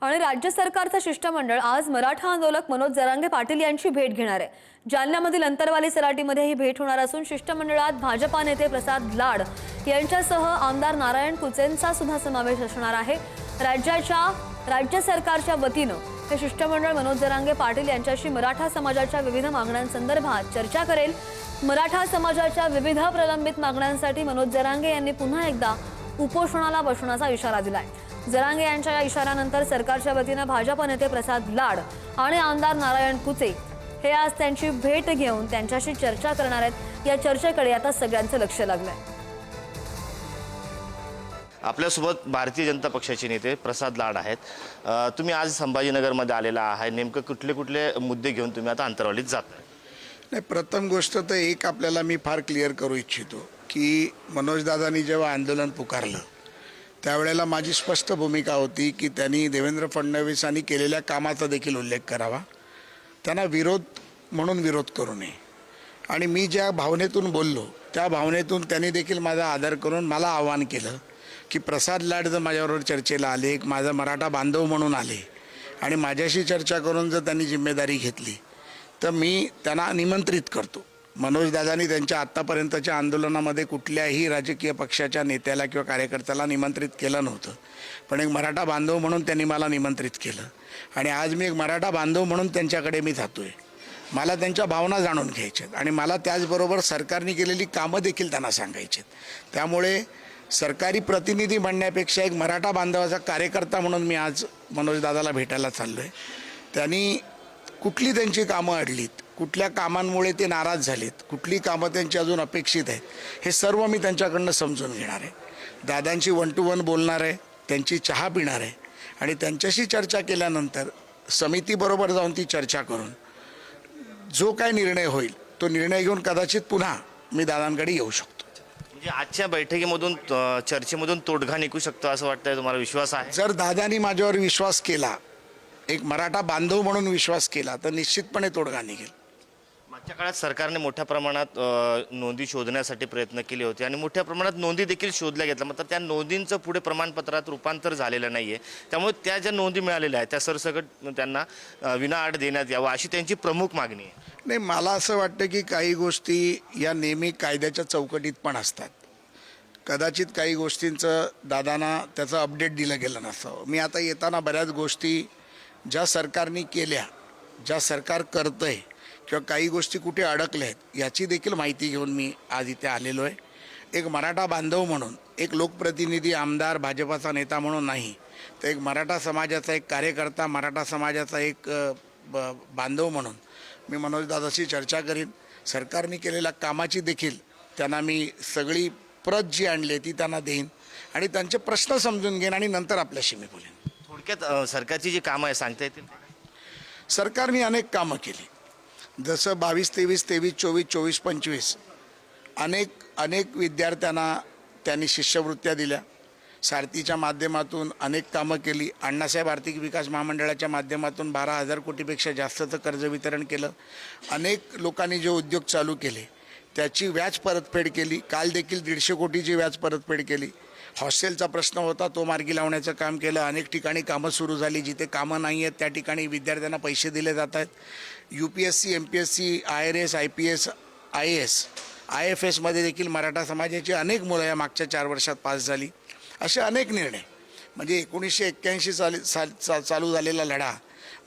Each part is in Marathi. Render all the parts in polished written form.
आणि राज्य सरकारचं शिष्टमंडळ आज मराठा आंदोलक मनोज जरांगे पाटील यांची भेट घेणार आहे। जालन्यामधील अंतरवाली सराटीमध्ये ही भेट होणार असून शिष्टमंडळात भाजपा नेते प्रसाद लाड यांच्यासह आमदार नारायण कुचेंचा सुद्धा समावेश असणार आहे। राज्य सरकारच्या वतीनं हे शिष्टमंडळ मनोज जरांगे पाटील यांच्याशी मराठा समाजाच्या विविध मागण्यांसंदर्भात चर्चा करेल। मराठा समाजाच्या विविध प्रलंबित मागण्यांसाठी मनोज जरांगे यांनी पुन्हा एकदा उपोषणाला बसण्याचा इशारा दिलाय। जरांगे यांच्या या इशाऱ्यानंतर सरकारच्या वतीनं भाजप नेते प्रसाद लाड आणि आमदार नारायण कुचे हे आज त्यांची भेट घेऊन त्यांच्याशी चर्चा करणार आहेत। या चर्चेकडे आता सगळ्यांचं लक्ष लागलंय। आपल्यासोबत भारतीय जनता पक्षाचे नेते प्रसाद लाड आहेत। तुम्ही आज संभाजीनगरमध्ये आलेला आहे, नेमकं कुठले कुठले मुद्दे घेऊन तुम्ही आता अंतरवालीत जाताय? नाही, प्रथम गोष्ट तर एक आपल्याला मी फार क्लिअर करू इच्छितो की मनोजदादांनी जेव्हा आंदोलन पुकारलं त्यावेळेला माझी स्पष्ट भूमिका होती की त्यांनी देवेंद्र फडणवीसांनी केलेल्या कामाचा देखील उल्लेख करावा, त्यांना विरोध म्हणून विरोध करू नये। आणि मी ज्या भावनेतून बोललो त्या भावनेतून त्यांनी देखील माझा आदर करून मला आवाहन केलं की प्रसाद लाड जर माझ्याबरोबर चर्चेला आले, एक माझा मराठा बांधव म्हणून आले आणि माझ्याशी चर्चा करून जर त्यांनी जिम्मेदारी घेतली तर मी त्यांना निमंत्रित करतो। मनोजदादांनी त्यांच्या आत्तापर्यंतच्या आंदोलनामध्ये कुठल्याही राजकीय पक्षाच्या नेत्याला किंवा कार्यकर्त्याला निमंत्रित केलं नव्हतं, पण एक मराठा बांधव म्हणून त्यांनी मला निमंत्रित केलं आणि आज मी एक मराठा बांधव म्हणून त्यांच्याकडे मी जातोय। मला त्यांच्या भावना जाणून घ्यायच्यात आणि मला त्याचबरोबर सरकारने केलेली कामं देखील त्यांना सांगायची आहेत। त्यामुळे सरकारी प्रतिनिधी म्हणण्यापेक्षा एक मराठा बांधवाचा कार्यकर्ता म्हणून मी आज मनोजदादाला भेटायला चाललो आहे। त्यांनी कुठली त्यांची कामं अडलीत, कुठल्या कामांमुळे ते नाराज झालेत, कुठली कामं त्यांची अजून अपेक्षित आहेत, हे सर्व मी त्यांच्याकडनं समजून घेणार आहे। दादांची 1 to 1 बोलणार आहे, त्यांची चहा पिणार आहे आणि त्यांच्याशी चर्चा केल्यानंतर समितीबरोबर जाऊन ती चर्चा करून जो काय निर्णय होईल तो निर्णय घेऊन कदाचित पुन्हा मी दादांकडे येऊ शकतो। म्हणजे आजच्या बैठकीमधून चर्चेमधून तोडगा निघू शकतो असं वाटतंय? तुम्हाला विश्वास आहे? जर दादांनी माझ्यावर विश्वास केला, एक मराठा बांधव म्हणून विश्वास केला, तर निश्चितपणे तोडगा निघेल। मागच्या काळात सरकारने मोठ्या प्रमाणात नोंदी शोधण्यासाठी प्रयत्न केले होते आणि मोठ्या प्रमाणात नोंदी देखील शोधल्या घेतल्या, मात्र त्या नोंदींचं पुढे प्रमाणपत्रात रूपांतर झालेलं नाही आहे। त्यामुळे त्या ज्या नोंदी मिळालेल्या आहेत त्या सरसकट त्यांना विनाअट देण्यात यावं अशी त्यांची प्रमुख मागणी आहे। नाही, मला असं वाटतं की काही गोष्टी या नेहमी कायद्याच्या चौकटीत पण असतात। कदाचित काही गोष्टींचं दादांना त्याचं अपडेट दिलं गेलं नसावं। मी आता येताना बऱ्याच गोष्टी ज्या सरकारने केल्या, ज्या सरकार करतंय किंवा काही गोष्टी कुठे अडकल्या आहेत याची देखील माहिती घेऊन मी आज इथे आलेलो आहे। एक मराठा बांधव म्हणून, एक लोकप्रतिनिधी, आमदार, भाजपाचा नेता म्हणून नाही, तर एक मराठा समाजाचा एक कार्यकर्ता, मराठा समाजाचा एक बांधव म्हणून मी मनोजदादाशी चर्चा करीन। सरकारने केलेल्या कामाची देखील त्यांना मी सगळी प्रत जी आणली ती त्यांना देईन आणि त्यांचे प्रश्न समजून घेईन आणि नंतर आपल्याशी मी बोलेन। थोडक्यात सरकारची जी कामं आहे सांगता येतील? सरकारने अनेक कामं केली, जसं 22-23, 23-24, 24-25 अनेक विद्यार्थ्यांना त्यांनी शिष्यवृत्त्या दिल्या। सारथीच्या माध्यमातून अनेक कामं केली। अण्णासाहेब आर्थिक विकास महामंडळाच्या माध्यमातून 12,000 कोटीपेक्षा जास्तचं कर्ज वितरण केलं। अनेक लोकांनी जे उद्योग चालू केले त्याची व्याज परतफेड केली। काल देखील 150 कोटीची व्याज परतफेड केली। हॉस्टेलचा प्रश्न होता तो मार्गी लावण्याचं काम केलं। अनेक ठिकाणी कामं सुरू झाली, जिथे कामं नाही आहेत त्या ठिकाणी विद्यार्थ्यांना पैसे दिले जात आहेत। UPSC, MPSC, IRS, IPS, IAS, IFSमध्ये देखील मराठा समाजाची अनेक मुलं या मागच्या 4 वर्षात पास झाली। असे अनेक निर्णय, म्हणजे 1981 चालू झालेला लढा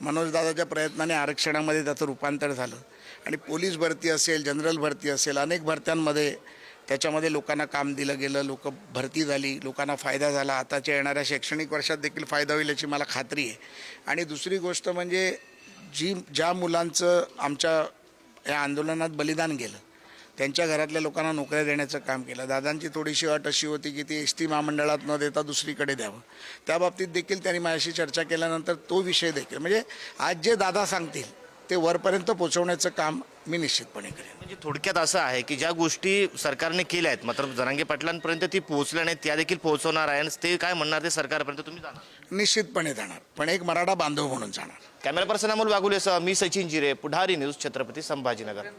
मनोजदादाच्या प्रयत्नाने आरक्षणामध्ये त्याचं रूपांतर झालं आणि पोलीस भरती असेल, जनरल भरती असेल, अनेक भरत्यांमध्ये त्याच्यामध्ये लोकांना काम दिलं गेलं, लोक भरती झाली, लोकांना फायदा झाला। आताच्या येणाऱ्या शैक्षणिक वर्षात देखील फायदा होईल याची मला खात्री आहे। आणि दुसरी गोष्ट म्हणजे ज्या मुलांचं आमच्या या आंदोलनात बलिदान गेलं त्यांच्या घरातल्या लोकांना नोकऱ्या देण्याचं काम केलं। दादांची थोडीशी अट अशी होती की ती ST महामंडळात न देता दुसरीकडे द्यावं, त्या बाबतीत देखील त्यांनी माझ्याशी चर्चा केल्यानंतर तो विषय देखील, म्हणजे आज जे दादा सांगतील ते वरपर्यंत पोहोचवण्याचं काम मी निश्चितपणे करेन। म्हणजे थोडक्यात असं आहे की ज्या गोष्टी सरकारने केल्या आहेत मात्र जरांगे पाटलांपर्यंत ती पोहोचल्या नाहीत त्या देखील पोहोचवणार आहे आणि ते काय म्हणणार ते सरकारपर्यंत तुम्ही जाणार? निश्चितपणे जाणार, पण एक मराठा बांधव म्हणून जाणार। कॅमेरा पर्सन अमोल वाघुलेसह मी सचिन जिरे, पुढारी न्यूज, छत्रपती संभाजीनगर।